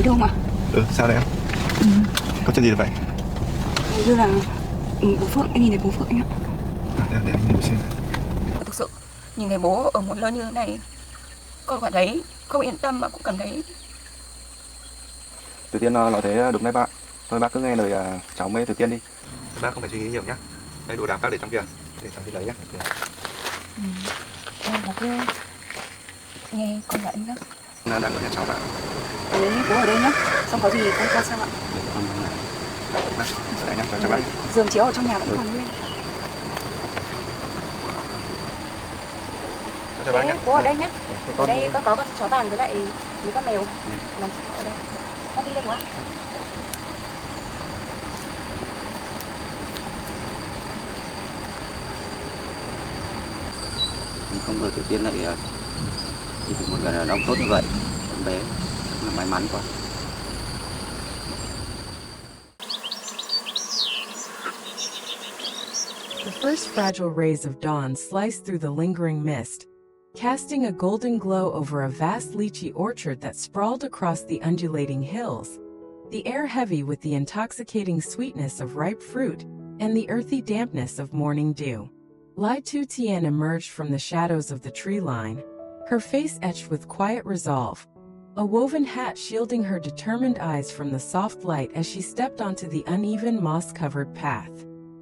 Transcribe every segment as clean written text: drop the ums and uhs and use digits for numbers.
được không ạ? Sao đấy em? Có chuyện gì vậy? Như là bố Phượng, em nhìn thấy bố Phượng anh ạ. Để em ngồi xem. Thực sự nhìn thấy bố ở một nơi như thế này, con cảm thấy không yên tâm mà cũng cảm thấy. Tử Tiên nói thế đúng đấy bác. Thôi bác cứ nghe lời cháu với Tử Tiên đi. Bác không phải suy nghĩ nhiều nhá. Đây đồ đạc bác để trong kia, để cháu đi lấy nhá. Bố cứ nghe con gọi em nhá. Đang ở nhà cháu bạn. Bố ở đây nhá, xong có gì con qua sao ạ? Bác, đây nhá, chào bác. Giường chiếu ở trong nhà vẫn còn nguyên. Chào bác nhá. Bố ở đây nhá. Ở đây có con chó vàng với lại mấy con mèo. Làm ở đây. Con đi đây quá. Không ngờ Tử Tiên lại đi cùng một người đàn ông tốt như vậy. Con bé rất là may mắn quá. The first fragile rays of dawn sliced through the lingering mist, casting a golden glow over a vast lychee orchard that sprawled across the undulating hills. The air heavy with the intoxicating sweetness of ripe fruit and the earthy dampness of morning dew. Lytutien emerged from the shadows of the tree line, her face etched with quiet resolve, a woven hat shielding her determined eyes from the soft light as she stepped onto the uneven moss-covered path.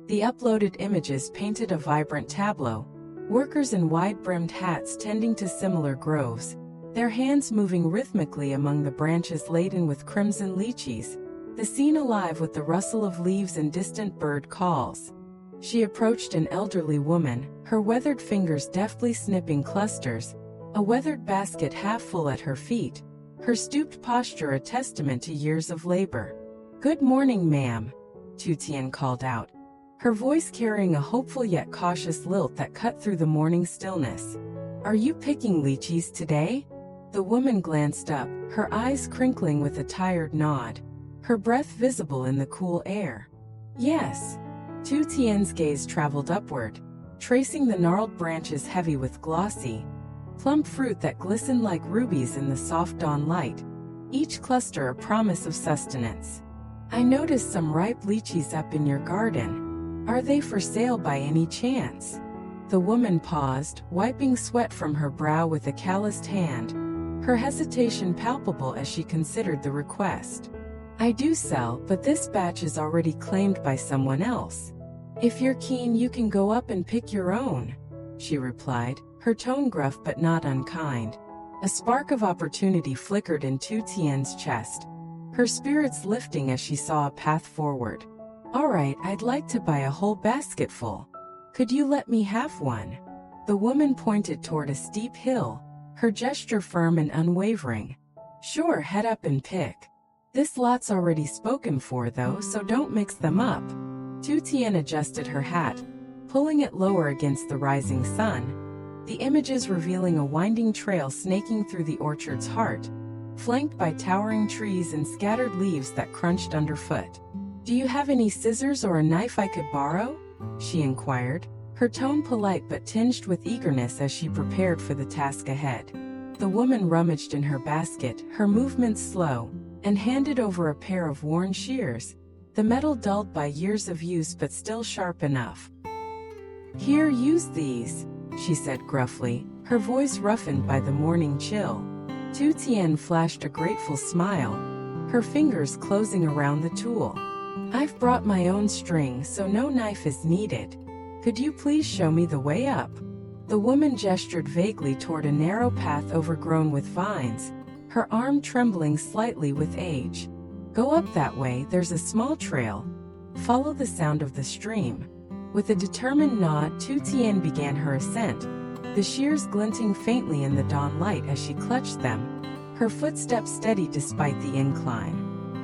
The uploaded images painted a vibrant tableau, workers in wide-brimmed hats tending to similar groves, their hands moving rhythmically among the branches laden with crimson lychees, the scene alive with the rustle of leaves and distant bird calls. She approached an elderly woman, her weathered fingers deftly snipping clusters, a weathered basket half full at her feet, her stooped posture a testament to years of labor. "Good morning, ma'am," Tutien called out, her voice carrying a hopeful yet cautious lilt that cut through the morning stillness. "Are you picking lychees today?" The woman glanced up, her eyes crinkling with a tired nod, her breath visible in the cool air. "Yes." Tutien's gaze traveled upward, tracing the gnarled branches heavy with glossy, plump fruit that glistened like rubies in the soft dawn light, each cluster a promise of sustenance. "I noticed some ripe lychees up in your garden. Are they for sale by any chance?" The woman paused, wiping sweat from her brow with a calloused hand, her hesitation palpable as she considered the request. "I do sell, but this batch is already claimed by someone else. If you're keen, you can go up and pick your own," she replied, her tone gruff but not unkind. A spark of opportunity flickered in Tutien's chest, her spirits lifting as she saw a path forward. "All right, I'd like to buy a whole basketful. Could you let me have one?" The woman pointed toward a steep hill, her gesture firm and unwavering. "Sure, head up and pick. This lot's already spoken for though, so don't mix them up." Tutien adjusted her hat, pulling it lower against the rising sun, the images revealing a winding trail snaking through the orchard's heart, flanked by towering trees and scattered leaves that crunched underfoot. "Do you have any scissors or a knife I could borrow?" she inquired, her tone polite but tinged with eagerness as she prepared for the task ahead. The woman rummaged in her basket, her movements slow, and handed over a pair of worn shears, the metal dulled by years of use but still sharp enough. "Here, use these," she said gruffly, her voice roughened by the morning chill. Tutien flashed a grateful smile, her fingers closing around the tool. "I've brought my own string, so no knife is needed. Could you please show me the way up?" The woman gestured vaguely toward a narrow path overgrown with vines, her arm trembling slightly with age. "Go up that way, there's a small trail. Follow the sound of the stream." With a determined nod, Tutien began her ascent, the shears glinting faintly in the dawn light as she clutched them, her footsteps steady despite the incline.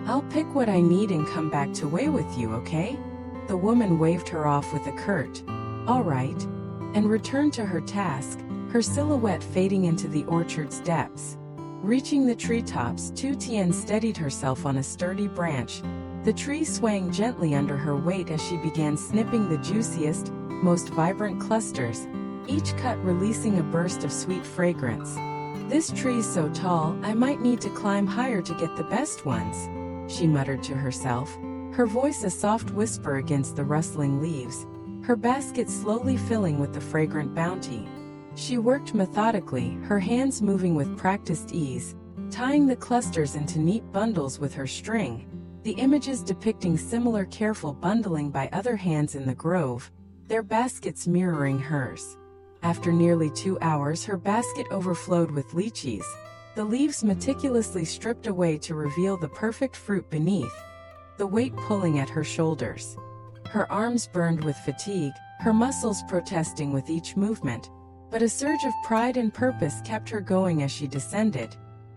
"I'll pick what I need and come back to weigh with you, okay?" The woman waved her off with a curt, "All right," and returned to her task, her silhouette fading into the orchard's depths. Reaching the treetops, Tutien steadied herself on a sturdy branch, the tree swaying gently under her weight as she began snipping the juiciest, most vibrant clusters, each cut releasing a burst of sweet fragrance. "This tree's so tall, I might need to climb higher to get the best ones," she muttered to herself, her voice a soft whisper against the rustling leaves, her basket slowly filling with the fragrant bounty. She worked methodically, her hands moving with practiced ease, tying the clusters into neat bundles with her string, the images depicting similar careful bundling by other hands in the grove, their baskets mirroring hers. After nearly 2 hours, her basket overflowed with lychees, the leaves meticulously stripped away to reveal the perfect fruit beneath, the weight pulling at her shoulders. Her arms burned with fatigue, her muscles protesting with each movement, but a surge of pride and purpose kept her going as she descended,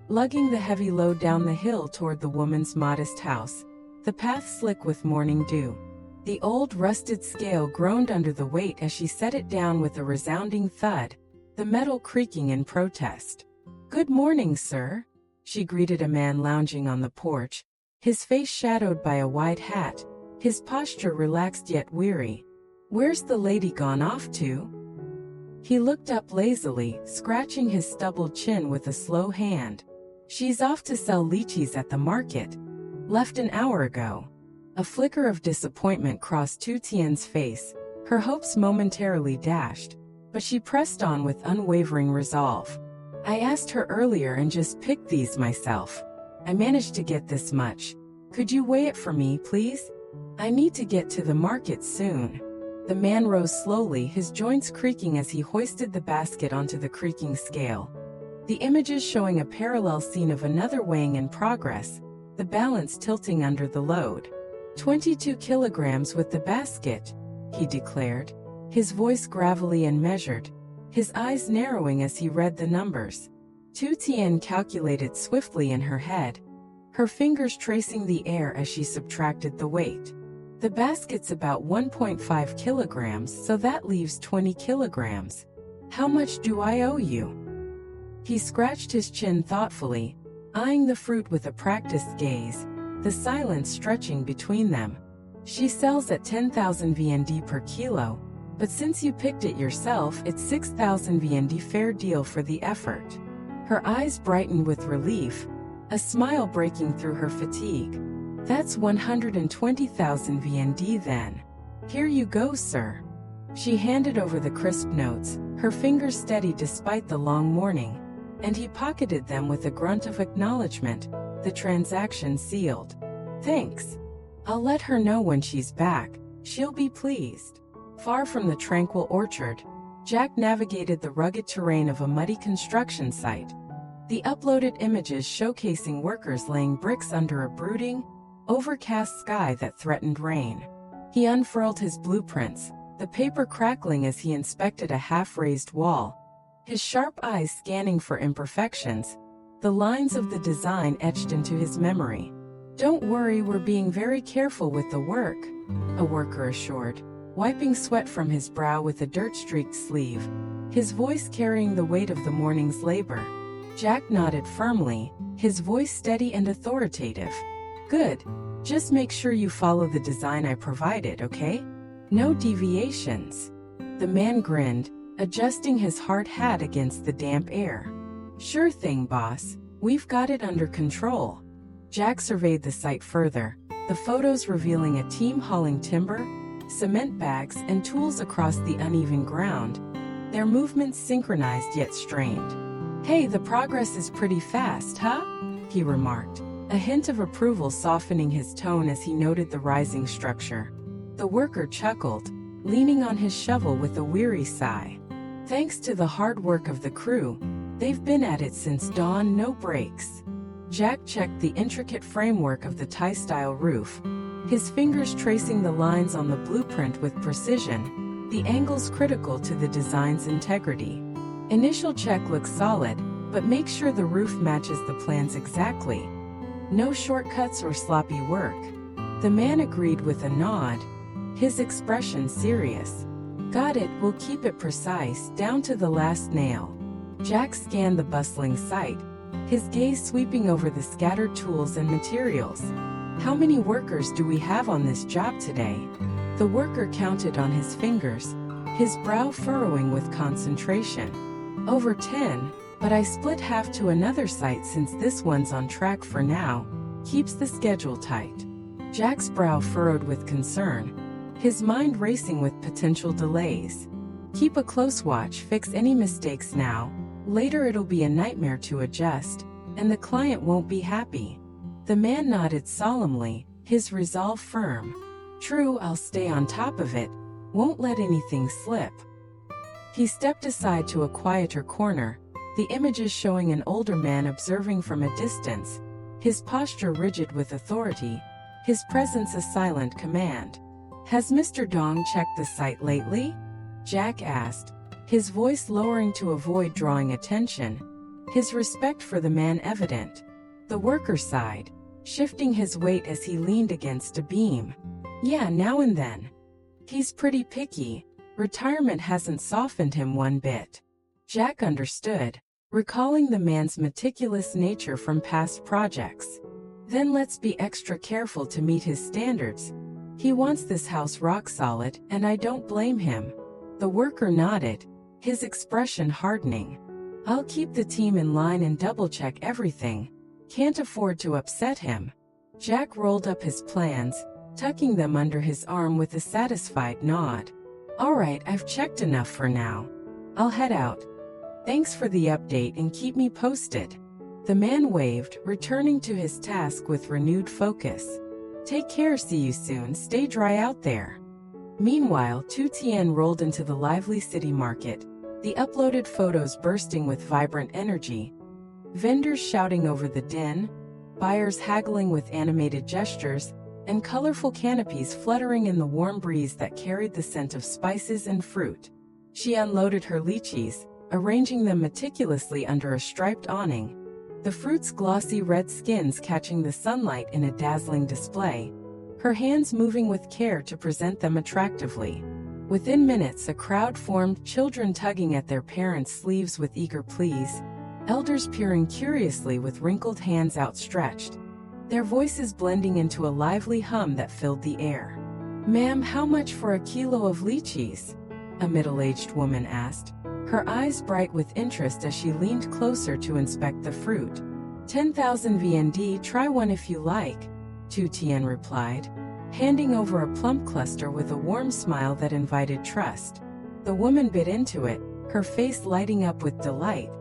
lugging the heavy load down the hill toward the woman's modest house, the path slick with morning dew. The old rusted scale groaned under the weight as she set it down with a resounding thud, the metal creaking in protest. "Good morning, sir," she greeted a man lounging on the porch, his face shadowed by a wide hat, his posture relaxed yet weary. "Where's the lady gone off to?" He looked up lazily, scratching his stubbled chin with a slow hand. "She's off to sell lychees at the market. Left an hour ago." A flicker of disappointment crossed Tutien's face, her hopes momentarily dashed, but she pressed on with unwavering resolve. "I asked her earlier and just picked these myself. I managed to get this much. Could you weigh it for me, please? I need to get to the market soon." The man rose slowly, his joints creaking as he hoisted the basket onto the creaking scale. The images showing a parallel scene of another weighing in progress, the balance tilting under the load. 22 kilograms with the basket," he declared, his voice gravelly and measured, his eyes narrowing as he read the numbers. Tutien calculated swiftly in her head, her fingers tracing the air as she subtracted the weight. "The basket's about 1.5 kilograms, so that leaves 20 kilograms. How much do I owe you?" He scratched his chin thoughtfully, eyeing the fruit with a practiced gaze, the silence stretching between them. "She sells at 10,000 VND per kilo, but since you picked it yourself, it's 6,000 VND, fair deal for the effort." Her eyes brightened with relief, a smile breaking through her fatigue. "That's 120,000 VND then. Here you go, sir." She handed over the crisp notes, her fingers steady despite the long morning, and he pocketed them with a grunt of acknowledgement, the transaction sealed. "Thanks. I'll let her know when she's back, she'll be pleased." Far from the tranquil orchard, Jack navigated the rugged terrain of a muddy construction site, the uploaded images showcasing workers laying bricks under a brooding, overcast sky that threatened rain. He unfurled his blueprints, the paper crackling as he inspected a half-raised wall, his sharp eyes scanning for imperfections, the lines of the design etched into his memory. "Don't worry, we're being very careful with the work," a worker assured, wiping sweat from his brow with a dirt-streaked sleeve, his voice carrying the weight of the morning's labor. Jack nodded firmly, his voice steady and authoritative. "Good. Just make sure you follow the design I provided, okay? No deviations." The man grinned, adjusting his hard hat against the damp air. "Sure thing, boss. We've got it under control." Jack surveyed the site further, the photos revealing a team hauling timber, cement bags, and tools across the uneven ground, their movements synchronized yet strained. "Hey, the progress is pretty fast, huh?" he remarked, a hint of approval softening his tone as he noted the rising structure. The worker chuckled, leaning on his shovel with a weary sigh. "Thanks to the hard work of the crew, they've been at it since dawn, no breaks." Jack checked the intricate framework of the Thai-style roof, his fingers tracing the lines on the blueprint with precision, the angles critical to the design's integrity. "Initial check looks solid, but make sure the roof matches the plans exactly. No shortcuts or sloppy work." The man agreed with a nod, his expression serious. "Got it, we'll keep it precise, down to the last nail." Jack scanned the bustling site, his gaze sweeping over the scattered tools and materials. "How many workers do we have on this job today?" The worker counted on his fingers, his brow furrowing with concentration. "Over 10, but I split half to another site since this one's on track for now. Keeps the schedule tight. Jack's brow furrowed with concern, his mind racing with potential delays. Keep a close watch, fix any mistakes now. Later it'll be a nightmare to adjust, and the client won't be happy. The man nodded solemnly, his resolve firm. True, I'll stay on top of it, won't let anything slip. He stepped aside to a quieter corner, the images showing an older man observing from a distance, his posture rigid with authority, his presence a silent command. Has Mr. Dong checked the site lately? Jack asked, his voice lowering to avoid drawing attention, his respect for the man evident. The worker sighed, shifting his weight as he leaned against a beam. Yeah, now and then. He's pretty picky. Retirement hasn't softened him one bit. Jack understood, recalling the man's meticulous nature from past projects. Then let's be extra careful to meet his standards. He wants this house rock solid, and I don't blame him. The worker nodded, his expression hardening. I'll keep the team in line and double-check everything. Can't afford to upset him. Jack rolled up his plans, tucking them under his arm with a satisfied nod. All right, I've checked enough for now. I'll head out. Thanks for the update and keep me posted. The man waved, returning to his task with renewed focus. Take care, see you soon, stay dry out there. Meanwhile, Tutien rolled into the lively city market, the uploaded photos bursting with vibrant energy. Vendors shouting over the din, buyers haggling with animated gestures, and colorful canopies fluttering in the warm breeze that carried the scent of spices and fruit. She unloaded her lychees, arranging them meticulously under a striped awning, the fruit's glossy red skins catching the sunlight in a dazzling display, her hands moving with care to present them attractively. Within minutes, a crowd formed, children tugging at their parents' sleeves with eager pleas, elders peering curiously with wrinkled hands outstretched, their voices blending into a lively hum that filled the air. Ma'am, how much for a kilo of lychees? A middle-aged woman asked, her eyes bright with interest as she leaned closer to inspect the fruit. 10,000 VND, try one if you like, Tutien replied, handing over a plump cluster with a warm smile that invited trust. The woman bit into it, her face lighting up with delight,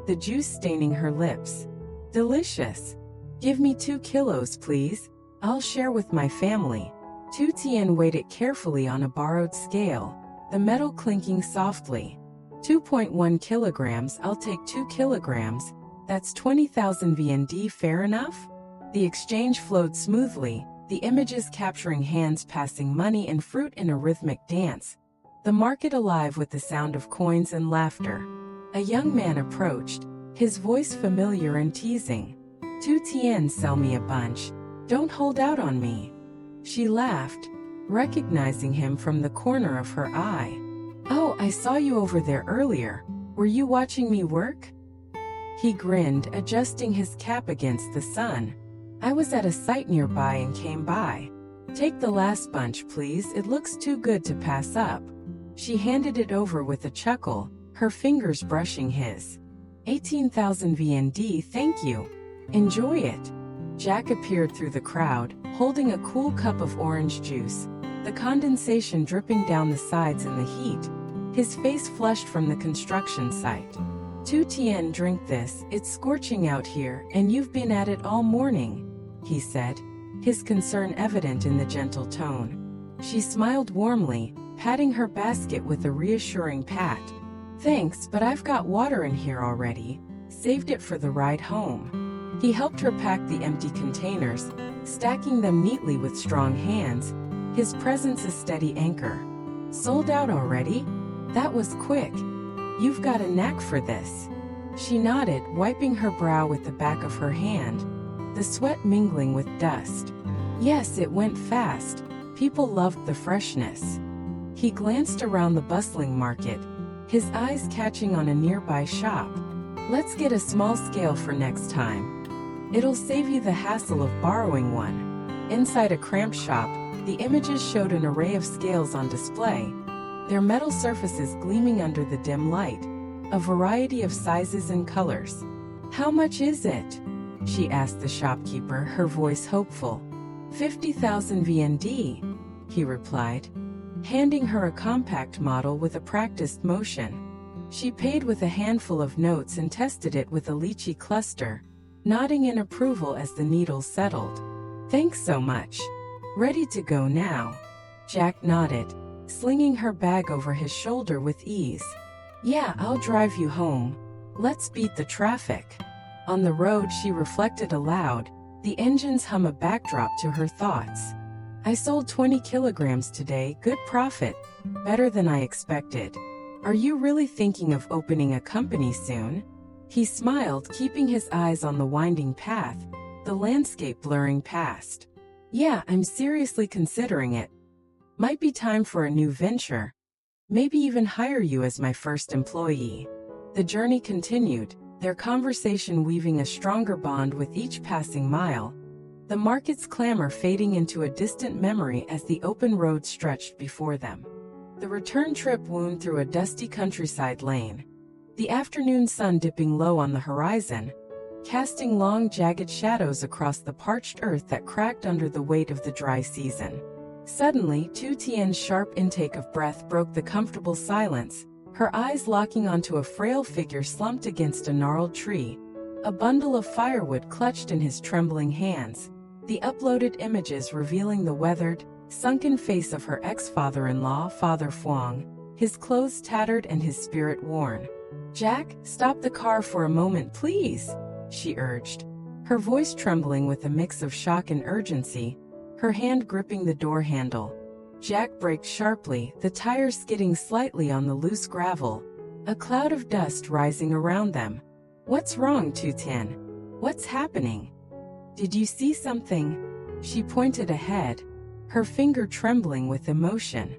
the juice staining her lips. Delicious. Give me 2 kilos, please. I'll share with my family. Tutien weighed it carefully on a borrowed scale, the metal clinking softly. 2.1 kilograms, I'll take 2 kilograms. That's 20,000 VND, fair enough? The exchange flowed smoothly, the images capturing hands passing money and fruit in a rhythmic dance, the market alive with the sound of coins and laughter. A young man approached, his voice familiar and teasing. Tutien, sell me a bunch. Don't hold out on me. She laughed, recognizing him from the corner of her eye. Oh, I saw you over there earlier. Were you watching me work? He grinned, adjusting his cap against the sun. I was at a site nearby and came by. Take the last bunch, please. It looks too good to pass up. She handed it over with a chuckle, her fingers brushing his. 18,000 VND, thank you. Enjoy it. Jack appeared through the crowd, holding a cool cup of orange juice, the condensation dripping down the sides in the heat, his face flushed from the construction site. Tutien, drink this, it's scorching out here, and you've been at it all morning, he said, his concern evident in the gentle tone. She smiled warmly, patting her basket with a reassuring pat. Thanks, but I've got water in here already. Saved it for the ride home. He helped her pack the empty containers, stacking them neatly with strong hands, his presence a steady anchor. Sold out already? That was quick. You've got a knack for this. She nodded, wiping her brow with the back of her hand, the sweat mingling with dust. Yes, it went fast. People loved the freshness. He glanced around the bustling market, his eyes catching on a nearby shop. Let's get a small scale for next time. It'll save you the hassle of borrowing one. Inside a cramped shop, the images showed an array of scales on display, their metal surfaces gleaming under the dim light. a variety of sizes and colors. "How much is it?" she asked the shopkeeper, her voice hopeful. 50,000 VND, he replied, handing her a compact model with a practiced motion. She paid with a handful of notes and tested it with a lychee cluster, nodding in approval as the needles settled. "Thanks so much. Ready to go now?" Jack nodded, slinging her bag over his shoulder with ease. "Yeah, I'll drive you home. Let's beat the traffic." On the road, she reflected aloud, the engines hum a backdrop to her thoughts. "I sold 20 kilograms today, good profit, better than I expected. Are you really thinking of opening a company soon?" He smiled, keeping his eyes on the winding path, the landscape blurring past. "Yeah, I'm seriously considering it. Might be time for a new venture. Maybe even hire you as my first employee." The journey continued, their conversation weaving a stronger bond with each passing mile, the market's clamor fading into a distant memory as the open road stretched before them. The return trip wound through a dusty countryside lane, the afternoon sun dipping low on the horizon, casting long jagged shadows across the parched earth that cracked under the weight of the dry season. Suddenly, Tutien's sharp intake of breath broke the comfortable silence, her eyes locking onto a frail figure slumped against a gnarled tree, a bundle of firewood clutched in his trembling hands, the uploaded images revealing the weathered, sunken face of her ex-father-in-law, Father Phuong, his clothes tattered and his spirit worn. "Jack, stop the car for a moment, please," she urged, her voice trembling with a mix of shock and urgency, her hand gripping the door handle. Jack braked sharply, the tires skidding slightly on the loose gravel, a cloud of dust rising around them. "What's wrong, Tutien? What's happening? Did you see something?" She pointed ahead, her finger trembling with emotion.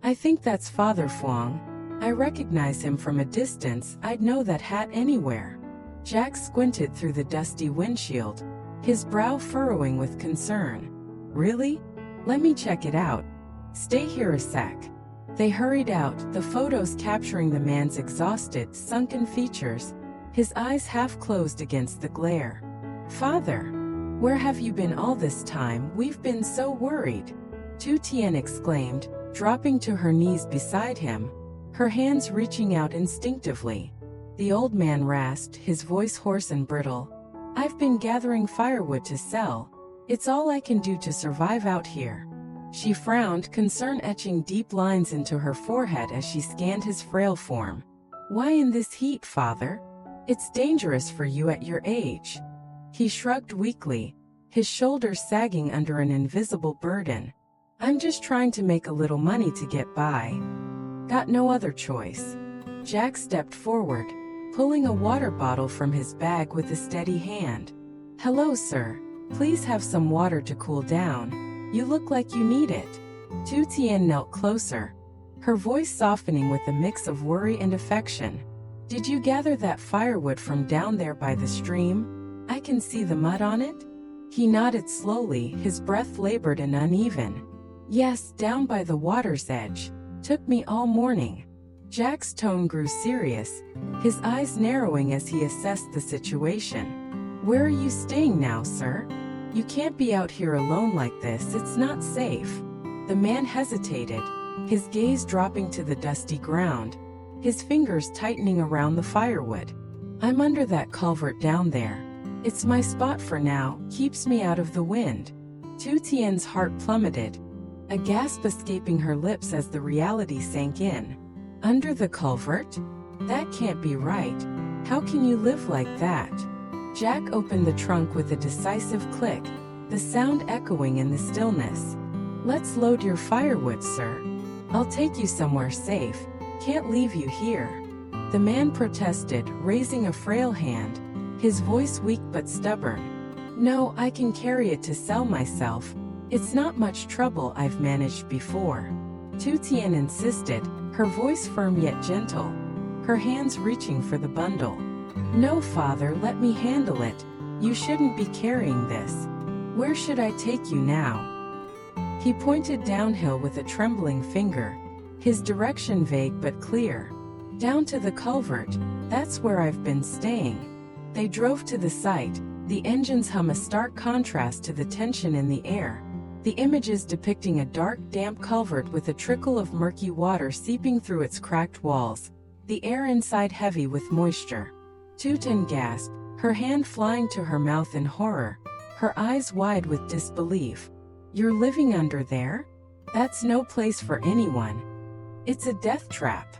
"I think that's Father Phuong. I recognize him from a distance, I'd know that hat anywhere." Jack squinted through the dusty windshield, his brow furrowing with concern. "Really? Let me check it out. Stay here a sec." They hurried out, the photos capturing the man's exhausted, sunken features, his eyes half closed against the glare. "Father, where have you been all this time? We've been so worried," Tutien exclaimed, dropping to her knees beside him, her hands reaching out instinctively. The old man rasped, his voice hoarse and brittle. "I've been gathering firewood to sell. It's all I can do to survive out here." She frowned, concern etching deep lines into her forehead as she scanned his frail form. "Why in this heat, Father? It's dangerous for you at your age." He shrugged weakly, his shoulders sagging under an invisible burden. "I'm just trying to make a little money to get by. Got no other choice." Jack stepped forward, pulling a water bottle from his bag with a steady hand. "Hello, sir. Please have some water to cool down. You look like you need it." Tutien knelt closer, her voice softening with a mix of worry and affection. "Did you gather that firewood from down there by the stream? I can see the mud on it?" He nodded slowly, his breath labored and uneven. "Yes, down by the water's edge. Took me all morning." Jack's tone grew serious, his eyes narrowing as he assessed the situation. "Where are you staying now, sir? You can't be out here alone like this, it's not safe." The man hesitated, his gaze dropping to the dusty ground, his fingers tightening around the firewood. "I'm under that culvert down there. It's my spot for now, keeps me out of the wind." Tutien's heart plummeted, a gasp escaping her lips as the reality sank in. "Under the culvert? That can't be right. How can you live like that?" Jack opened the trunk with a decisive click, the sound echoing in the stillness. "Let's load your firewood, sir. I'll take you somewhere safe. Can't leave you here." The man protested, raising a frail hand, his voice weak but stubborn. "No, I can carry it to sell myself. It's not much trouble, I've managed before." Tutien insisted, her voice firm yet gentle, her hands reaching for the bundle. "No, Father, let me handle it. You shouldn't be carrying this. Where should I take you now?" He pointed downhill with a trembling finger, his direction vague but clear. "Down to the culvert. That's where I've been staying. They drove to the site. The engines hum, a stark contrast to the tension in the air. The images depicting a dark, damp culvert with a trickle of murky water seeping through its cracked walls. The air inside heavy with moisture. Tutien gasped, her hand flying to her mouth in horror, her eyes wide with disbelief. You're living under there? That's no place for anyone. It's a death trap.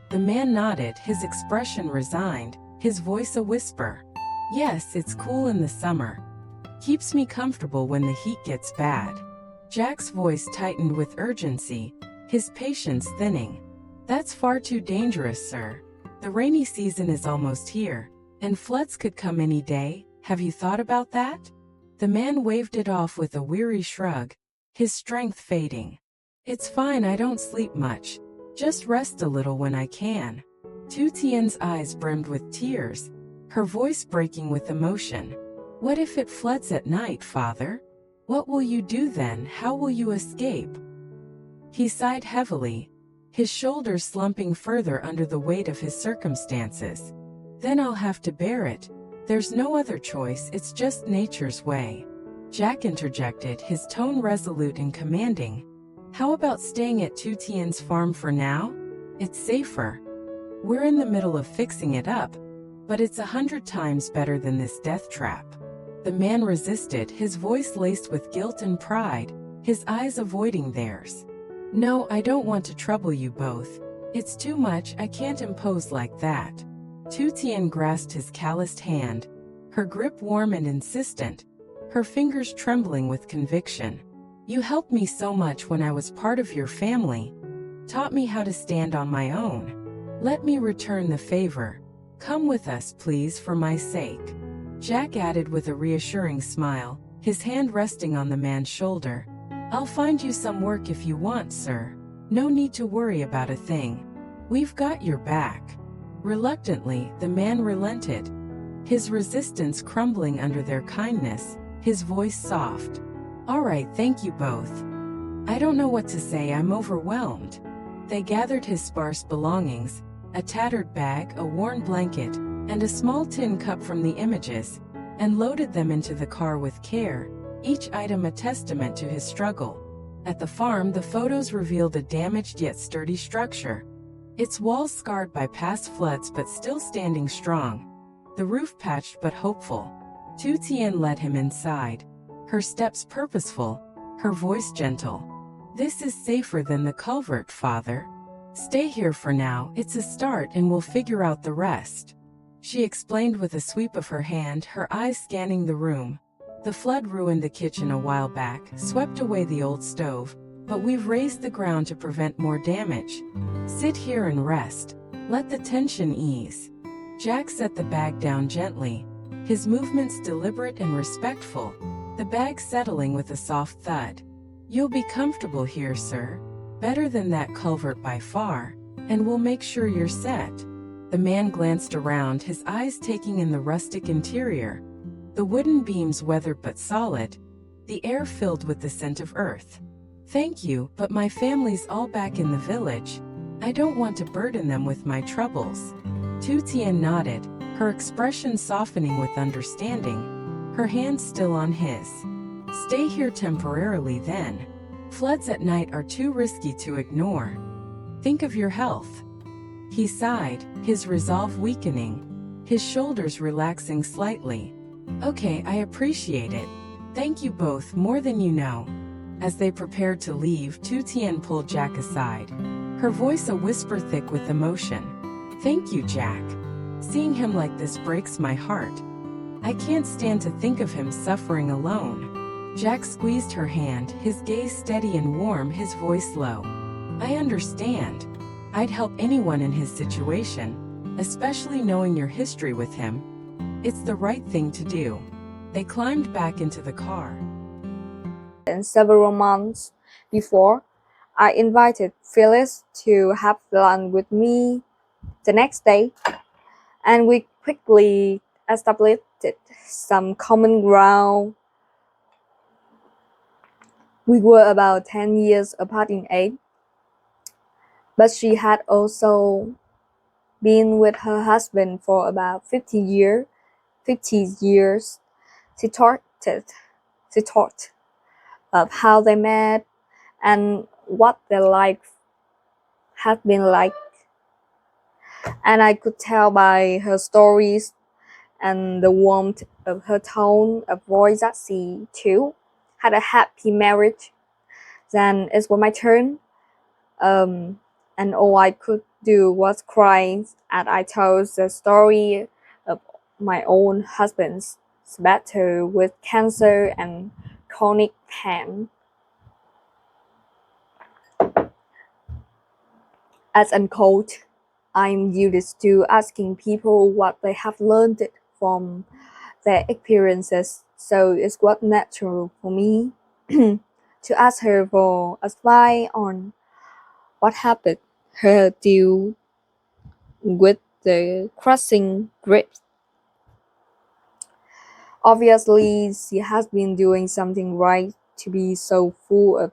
The man nodded, his expression resigned, his voice a whisper. Yes, it's cool in the summer. Keeps me comfortable when the heat gets bad. Jack's voice tightened with urgency, his patience thinning. That's far too dangerous, sir. The rainy season is almost here, and floods could come any day. Have you thought about that? The man waved it off with a weary shrug, his strength fading. It's fine, I don't sleep much. Just rest a little when I can. Tutien's eyes brimmed with tears, her voice breaking with emotion. What if it floods at night, father? What will you do then? How will you escape? He sighed heavily, his shoulders slumping further under the weight of his circumstances. Then I'll have to bear it. There's no other choice, it's just nature's way. Jack interjected, his tone resolute and commanding. How about staying at Tutien's farm for now? It's safer. We're in the middle of fixing it up, but it's 100 times better than this death trap. The man resisted, his voice laced with guilt and pride, his eyes avoiding theirs. No, I don't want to trouble you both. It's too much, I can't impose like that. Tutien grasped his calloused hand, her grip warm and insistent, her fingers trembling with conviction. You helped me so much when I was part of your family, taught me how to stand on my own. Let me return the favor. Come with us, please, for my sake. Jack added with a reassuring smile, his hand resting on the man's shoulder. I'll find you some work if you want, sir. No need to worry about a thing. We've got your back. Reluctantly, the man relented, his resistance crumbling under their kindness, his voice soft. All right, thank you both. I don't know what to say, I'm overwhelmed. They gathered his sparse belongings, a tattered bag, a worn blanket, and a small tin cup from the images, and loaded them into the car with care, each item a testament to his struggle. At the farm, the photos revealed a damaged yet sturdy structure, its walls scarred by past floods but still standing strong, the roof patched but hopeful. Tutien led him inside, her steps purposeful, her voice gentle. This is safer than the culvert, father. Stay here for now, it's a start and we'll figure out the rest. She explained with a sweep of her hand, her eyes scanning the room. The flood ruined the kitchen a while back, swept away the old stove, but we've raised the ground to prevent more damage. Sit here and rest. Let the tension ease. Jack set the bag down gently, his movements deliberate and respectful, the bag settling with a soft thud. You'll be comfortable here, sir. Better than that culvert by far, and we'll make sure you're set. The man glanced around, his eyes taking in the rustic interior. The wooden beams weathered but solid, the air filled with the scent of earth. Thank you, but my family's all back in the village. I don't want to burden them with my troubles. Tutien nodded, her expression softening with understanding, her hand still on his. Stay here temporarily then. Floods at night are too risky to ignore. Think of your health. He sighed, his resolve weakening, his shoulders relaxing slightly. Okay, I appreciate it. Thank you both more than you know. As they prepared to leave, Tutien pulled Jack aside, her voice a whisper thick with emotion. Thank you, Jack. Seeing him like this breaks my heart. I can't stand to think of him suffering alone. Jack squeezed her hand, his gaze steady and warm, his voice low. I understand. I'd help anyone in his situation, especially knowing your history with him. It's the right thing to do. They climbed back into the car. And several months before, I invited Phyllis to have lunch with me the next day, and we quickly established some common ground. We were about 10 years apart in age, but she had also been with her husband for about 50 years. She talked of how they met and what their life had been like. And I could tell by her stories and the warmth of her tone of voice that she, too, had a happy marriage. Then it was my turn, and all I could do was cry as I told the story of my own husband's battle with cancer and chronic pain. As unquote, I'm used to asking people what they have learned from their experiences, so it was natural for me to ask her for advice on what happened her deal with the crushing grief. Obviously, she has been doing something right to be so full of